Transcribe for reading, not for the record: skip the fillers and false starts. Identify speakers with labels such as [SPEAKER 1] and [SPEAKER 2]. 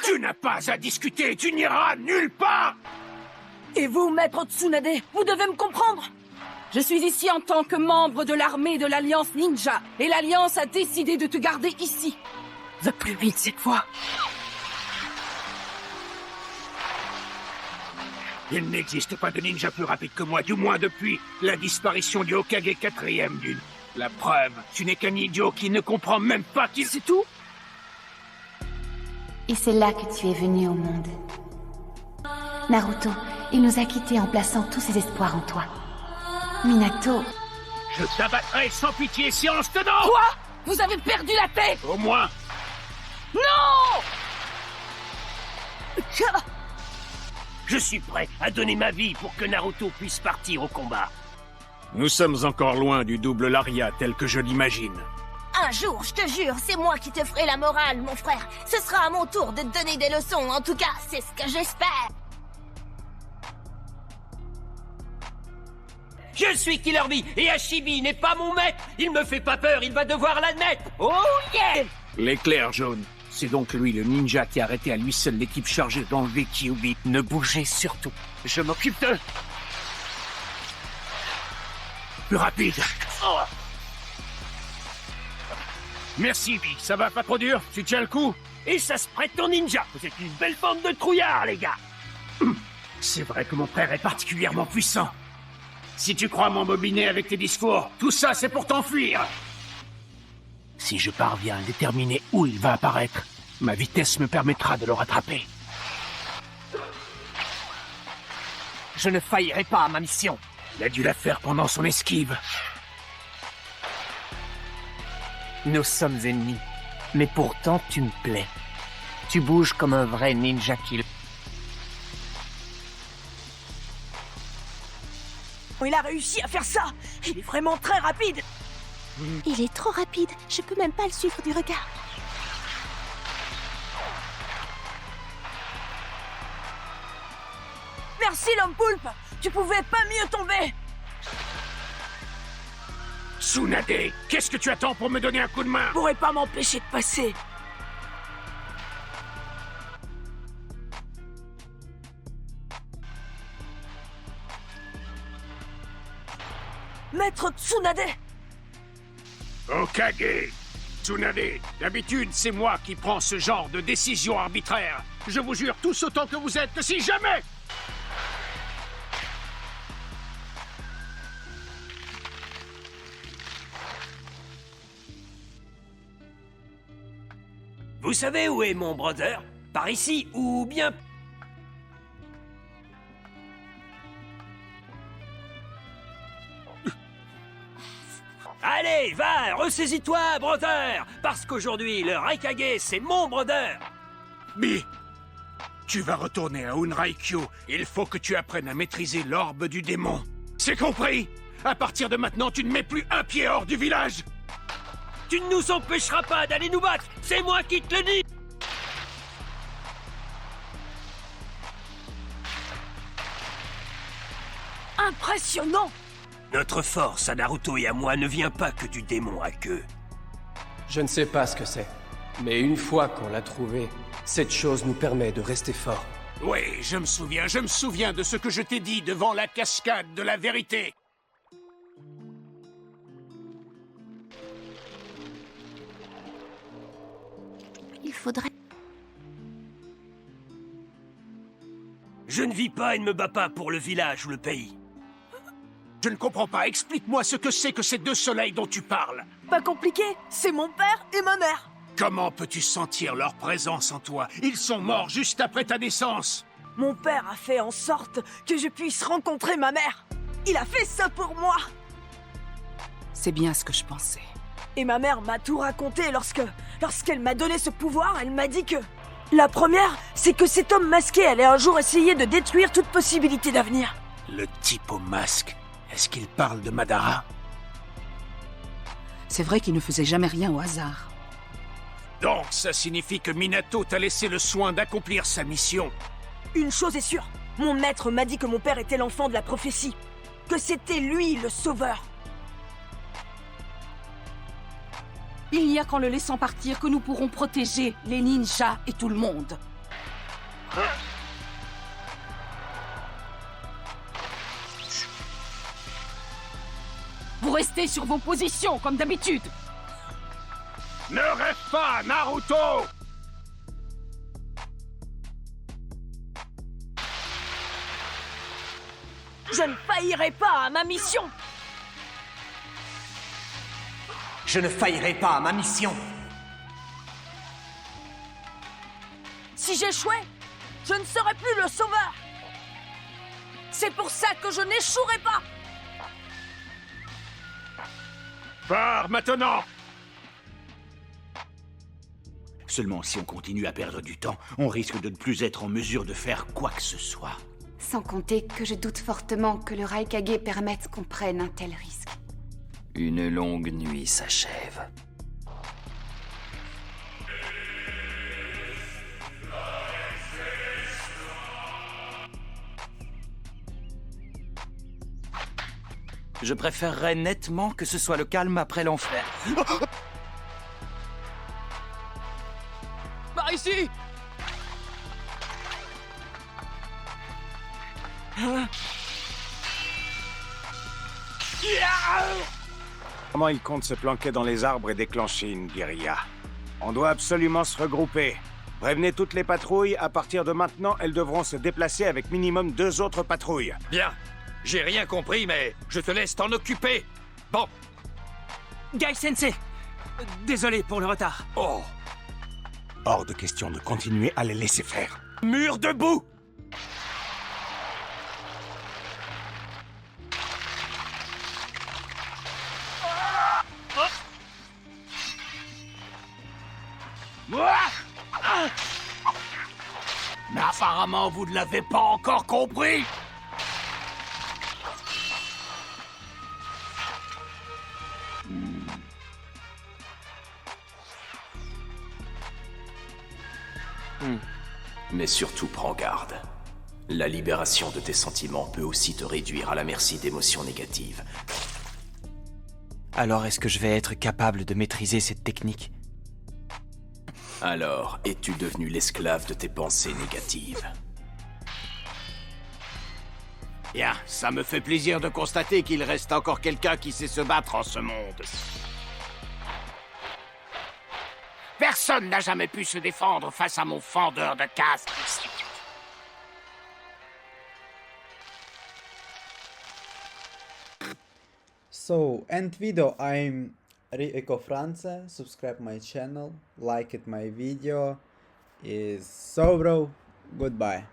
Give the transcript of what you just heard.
[SPEAKER 1] Tu n'as pas à discuter, tu n'iras nulle part!
[SPEAKER 2] Et vous, maître Tsunade, vous devez me comprendre. Je suis ici en tant que membre de l'armée de l'Alliance Ninja, et l'Alliance a décidé de te garder ici. Va plus vite cette fois.
[SPEAKER 1] Il n'existe pas de ninja plus rapide que moi, du moins depuis la disparition du Hokage 4e Dune. La preuve, tu n'es qu'un idiot qui ne comprend même pas qu'il...
[SPEAKER 2] C'est tout?
[SPEAKER 3] Et c'est là que tu es venu au monde. Naruto, il nous a quittés en plaçant tous ses espoirs en toi. Minato...
[SPEAKER 1] Je t'abattrai sans pitié si on se te donne!
[SPEAKER 2] Quoi? Vous avez perdu la tête?
[SPEAKER 1] Au moins...
[SPEAKER 2] Non!
[SPEAKER 4] Je suis prêt à donner ma vie pour que Naruto puisse partir au combat.
[SPEAKER 1] Nous sommes encore loin du double Lariat tel que je l'imagine.
[SPEAKER 5] Un jour, je te jure, c'est moi qui te ferai la morale, mon frère. Ce sera à mon tour de te donner des leçons. En tout cas, c'est ce que j'espère.
[SPEAKER 4] Je suis Killer Bee et Hashibi n'est pas mon maître. Il me fait pas peur, il va devoir l'admettre. Oh yeah!
[SPEAKER 1] L'éclair jaune. C'est donc lui, le ninja, qui a arrêté à lui seul l'équipe chargée d'enlever Kyuubi. Ne bougez surtout. Je m'occupe de... Plus rapide.
[SPEAKER 4] Oh.
[SPEAKER 1] Merci, Vic. Ça va pas trop dur? Tu tiens le coup?
[SPEAKER 4] Et ça se prête en ninja. Vous êtes une belle bande de trouillards, les gars.
[SPEAKER 1] C'est vrai que mon frère est particulièrement puissant. Si tu crois m'embobiner avec tes discours, tout ça, c'est pour t'enfuir. Si je parviens à déterminer où il va apparaître, ma vitesse me permettra de le rattraper.
[SPEAKER 2] Je ne faillirai pas à ma mission.
[SPEAKER 1] Il a dû la faire pendant son esquive.
[SPEAKER 6] Nous sommes ennemis, mais pourtant tu me plais. Tu bouges comme un vrai ninja killer.
[SPEAKER 2] Il a réussi à faire ça. Il est vraiment très rapide.
[SPEAKER 5] Il est trop rapide. Je peux même pas le suivre du regard.
[SPEAKER 2] Merci, l'homme poulpe. Tu pouvais pas mieux tomber.
[SPEAKER 1] Tsunade, qu'est-ce que tu attends pour me donner un coup de main?
[SPEAKER 2] Vous pourrez pas m'empêcher de passer. Maître Tsunade!
[SPEAKER 1] Hokage! Tsunade, d'habitude, c'est moi qui prends ce genre de décision arbitraire. Je vous jure tous autant que vous êtes que si jamais...
[SPEAKER 4] Vous savez où est mon brother? Par ici, ou bien... Allez, va, ressaisis-toi, brother! Parce qu'aujourd'hui, le Raikage, c'est mon brother!
[SPEAKER 1] Bi, tu vas retourner à Unraikyo. Il faut que tu apprennes à maîtriser l'orbe du démon. C'est compris? À partir de maintenant, tu ne mets plus un pied hors du village.
[SPEAKER 4] Tu ne nous empêcheras pas d'aller nous battre! C'est moi qui te le dis!
[SPEAKER 2] Impressionnant!
[SPEAKER 4] Notre force à Naruto et à moi ne vient pas que du démon à queue.
[SPEAKER 7] Je ne sais pas ce que c'est, mais une fois qu'on l'a trouvé, cette chose nous permet de rester forts.
[SPEAKER 1] Oui, je me souviens de ce que je t'ai dit devant la cascade de la vérité.
[SPEAKER 5] Il faudrait...
[SPEAKER 4] Je ne vis pas et ne me bats pas pour le village ou le pays.
[SPEAKER 1] Je ne comprends pas. Explique-moi ce que c'est que ces deux soleils dont tu parles.
[SPEAKER 2] Pas compliqué, c'est mon père et ma mère.
[SPEAKER 1] Comment peux-tu sentir leur présence en toi? Ils sont morts juste après ta naissance.
[SPEAKER 2] Mon père a fait en sorte que je puisse rencontrer ma mère. Il a fait ça pour moi. C'est bien ce que je pensais. Et ma mère m'a tout raconté lorsqu'elle m'a donné ce pouvoir, elle m'a dit que... La première, c'est que cet homme masqué allait un jour essayer de détruire toute possibilité d'avenir.
[SPEAKER 1] Le type au masque, est-ce qu'il parle de Madara?
[SPEAKER 2] C'est vrai qu'il ne faisait jamais rien au hasard.
[SPEAKER 1] Donc, ça signifie que Minato t'a laissé le soin d'accomplir sa mission.
[SPEAKER 2] Une chose est sûre, mon maître m'a dit que mon père était l'enfant de la prophétie. Que c'était lui le sauveur. Il n'y a qu'en le laissant partir que nous pourrons protéger les ninjas et tout le monde. Vous restez sur vos positions, comme d'habitude.
[SPEAKER 1] Ne rêve pas, Naruto!
[SPEAKER 2] Je ne faillirai pas à ma mission.
[SPEAKER 8] Je ne faillirai pas à ma mission.
[SPEAKER 2] Si j'échouais, je ne serais plus le sauveur. C'est pour ça que je n'échouerai pas.
[SPEAKER 1] Pars maintenant! Seulement si on continue à perdre du temps, on risque de ne plus être en mesure de faire quoi que ce soit.
[SPEAKER 3] Sans compter que je doute fortement que le Raikage permette qu'on prenne un tel risque.
[SPEAKER 9] Une longue nuit s'achève. Je préférerais nettement que ce soit le calme après l'enfer.
[SPEAKER 2] Par ici!
[SPEAKER 10] Comment il compte se planquer dans les arbres et déclencher une guérilla? On doit absolument se regrouper. Prévenez toutes les patrouilles, à partir de maintenant, elles devront se déplacer avec minimum 2 autres patrouilles.
[SPEAKER 4] Bien. J'ai rien compris, mais je te laisse t'en occuper. Bon.
[SPEAKER 6] Gai Sensei, désolé pour le retard.
[SPEAKER 4] Oh.
[SPEAKER 10] Hors de question de continuer à les laisser faire.
[SPEAKER 4] Mur debout!
[SPEAKER 1] Mais apparemment, vous ne l'avez pas encore compris!
[SPEAKER 11] Mais surtout, prends garde. La libération de tes sentiments peut aussi te réduire à la merci d'émotions négatives.
[SPEAKER 6] Alors est-ce que je vais être capable de maîtriser cette technique?
[SPEAKER 11] Alors, es-tu devenu l'esclave de tes pensées négatives?
[SPEAKER 1] Bien, ça me fait plaisir de constater qu'il reste encore quelqu'un qui sait se battre en ce monde. Personne n'a jamais pu se défendre face à mon fendeur de casque.
[SPEAKER 12] So, end video. I'm Rico France. Subscribe my channel, like it my video. Is so bro. Goodbye.